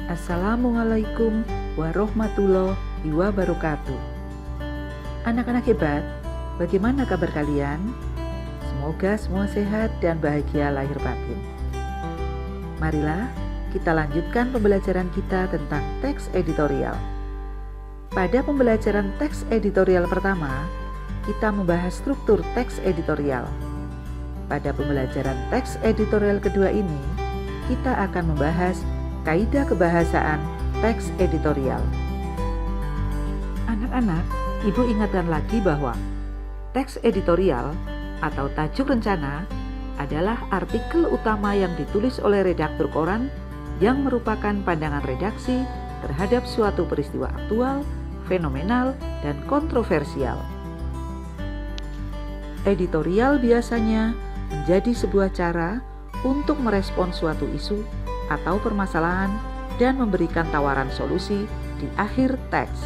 Assalamualaikum warahmatullahi wabarakatuh. Anak-anak hebat, bagaimana kabar kalian? Semoga semua sehat dan bahagia lahir batin. Marilah kita lanjutkan pembelajaran kita tentang teks editorial. Pada pembelajaran teks editorial pertama, kita membahas struktur teks editorial. Pada pembelajaran teks editorial kedua ini, kita akan membahas kaidah kebahasaan teks editorial. Anak-anak, Ibu ingatkan lagi bahwa teks editorial atau tajuk rencana adalah artikel utama yang ditulis oleh redaktur koran yang merupakan pandangan redaksi terhadap suatu peristiwa aktual, fenomenal, dan kontroversial. Editorial biasanya menjadi sebuah cara untuk merespon suatu isu atau permasalahan dan memberikan tawaran solusi di akhir teks.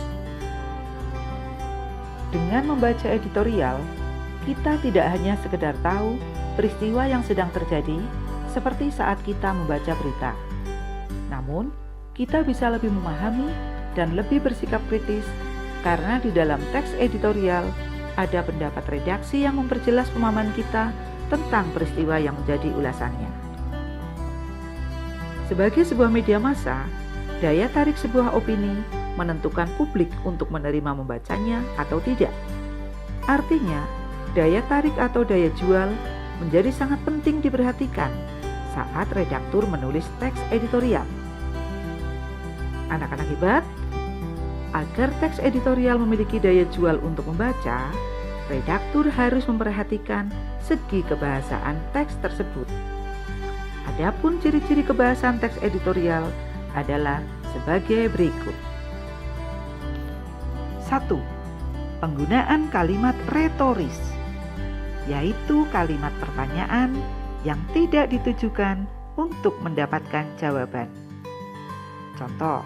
Dengan membaca editorial, kita tidak hanya sekedar tahu peristiwa yang sedang terjadi seperti saat kita membaca berita. Namun, kita bisa lebih memahami dan lebih bersikap kritis karena di dalam teks editorial ada pendapat redaksi yang memperjelas pemahaman kita tentang peristiwa yang menjadi ulasannya. Sebagai sebuah media massa, daya tarik sebuah opini menentukan publik untuk menerima membacanya atau tidak. Artinya, daya tarik atau daya jual menjadi sangat penting diperhatikan saat redaktur menulis teks editorial. Anak-anak hebat, agar teks editorial memiliki daya jual untuk membaca, redaktur harus memperhatikan segi kebahasaan teks tersebut. Adapun ciri-ciri kebahasaan teks editorial adalah sebagai berikut. 1. Penggunaan kalimat retoris, yaitu kalimat pertanyaan yang tidak ditujukan untuk mendapatkan jawaban. Contoh,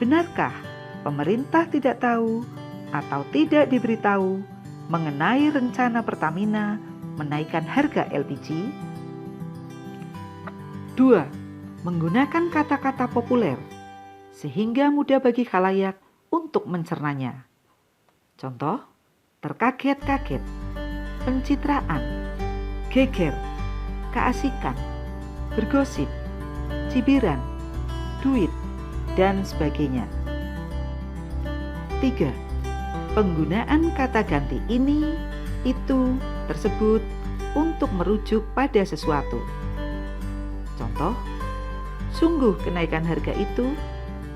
benarkah pemerintah tidak tahu atau tidak diberitahu mengenai rencana Pertamina menaikkan harga LPG? 2. Menggunakan kata-kata populer sehingga mudah bagi khalayak untuk mencernanya. Contoh, terkaget-kaget, pencitraan, geger, keasikan, bergosip, cibiran, duit, dan sebagainya. 3. Penggunaan kata ganti ini, itu, tersebut untuk merujuk pada sesuatu. Contoh, sungguh kenaikan harga itu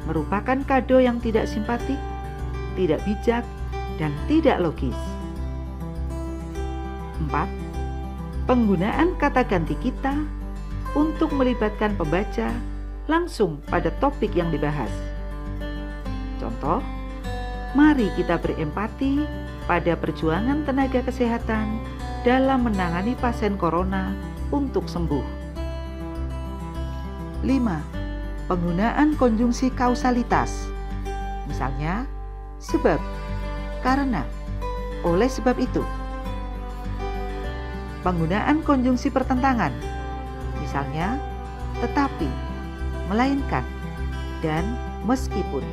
merupakan kado yang tidak simpatik, tidak bijak, dan tidak logis. 4. Penggunaan kata ganti kita untuk melibatkan pembaca langsung pada topik yang dibahas. Contoh, mari kita berempati pada perjuangan tenaga kesehatan dalam menangani pasien corona untuk sembuh. 5. Penggunaan konjungsi kausalitas. Misalnya, sebab, karena, oleh sebab itu. Penggunaan konjungsi pertentangan. Misalnya, tetapi, melainkan, dan meskipun.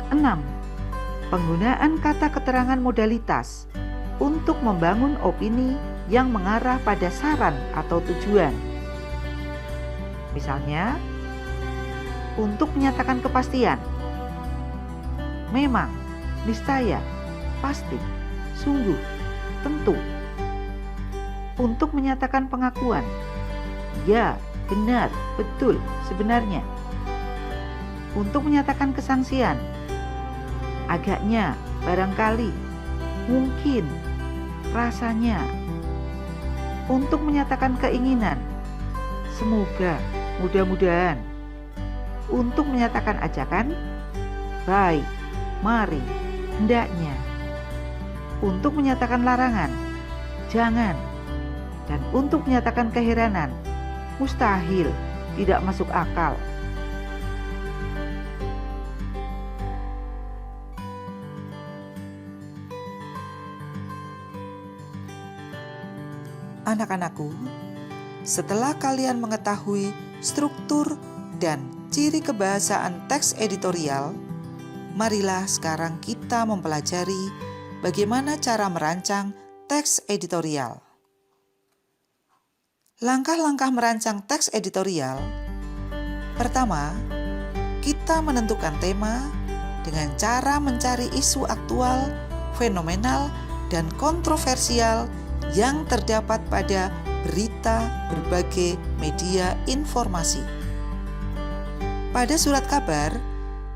6. Penggunaan kata keterangan modalitas untuk membangun opini yang mengarah pada saran atau tujuan. Misalnya, untuk menyatakan kepastian, memang, niscaya, pasti, sungguh, tentu. Untuk menyatakan pengakuan, ya, benar, betul, sebenarnya. Untuk menyatakan kesangsian, agaknya, barangkali, mungkin, rasanya. Untuk menyatakan keinginan, semoga, mudah-mudahan. Untuk menyatakan ajakan, baik, mari, hendaknya. Untuk menyatakan larangan, jangan. Dan untuk menyatakan keheranan, mustahil, tidak masuk akal. Anak-anakku, setelah kalian mengetahui struktur dan ciri kebahasaan teks editorial, marilah sekarang kita mempelajari bagaimana cara merancang teks editorial. Langkah-langkah merancang teks editorial. Pertama, kita menentukan tema dengan cara mencari isu aktual, fenomenal, dan kontroversial yang terdapat pada berita berbagai media informasi. Pada surat kabar,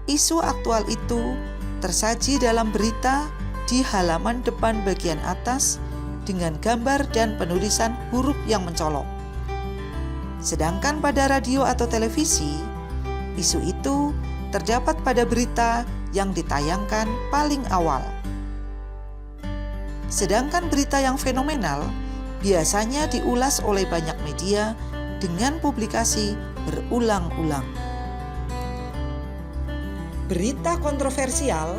isu aktual itu tersaji dalam berita di halaman depan bagian atas dengan gambar dan penulisan huruf yang mencolok. Sedangkan pada radio atau televisi, isu itu terdapat pada berita yang ditayangkan paling awal. Sedangkan berita yang fenomenal biasanya diulas oleh banyak media dengan publikasi berulang-ulang. Berita kontroversial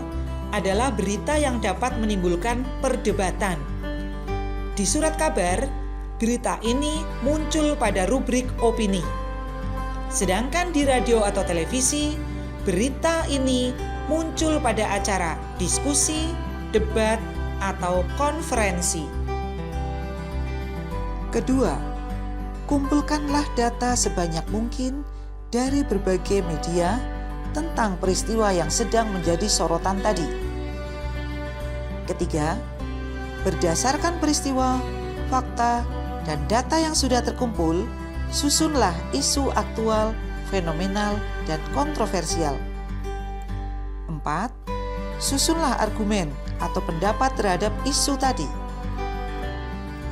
adalah berita yang dapat menimbulkan perdebatan. Di surat kabar, berita ini muncul pada rubrik opini. Sedangkan di radio atau televisi, berita ini muncul pada acara diskusi, debat, atau konferensi. Kedua, kumpulkanlah data sebanyak mungkin dari berbagai media tentang peristiwa yang sedang menjadi sorotan tadi. Ketiga, berdasarkan peristiwa, fakta, dan data yang sudah terkumpul, susunlah isu aktual, fenomenal, dan kontroversial. 4. Susunlah argumen atau pendapat terhadap isu tadi.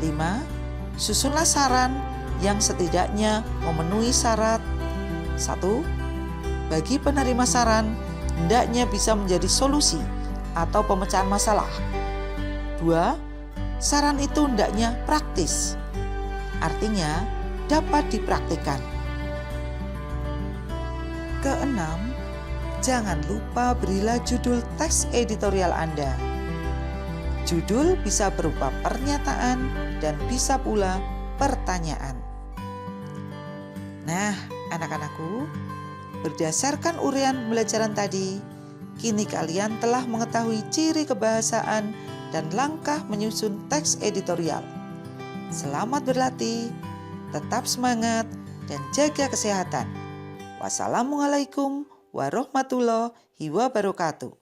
5. Susunlah saran yang setidaknya memenuhi syarat. 1. Bagi penerima saran, hendaknya bisa menjadi solusi atau pemecahan masalah. 2. Saran itu hendaknya praktis, artinya dapat dipraktikkan. Keenam, jangan lupa berilah judul teks editorial Anda. Judul bisa berupa pernyataan dan bisa pula pertanyaan. Nah, anak-anakku, berdasarkan uraian pembelajaran tadi, kini kalian telah mengetahui ciri kebahasaan dan langkah menyusun teks editorial. Selamat berlatih, tetap semangat, dan jaga kesehatan. Wassalamualaikum warahmatullahi wabarakatuh.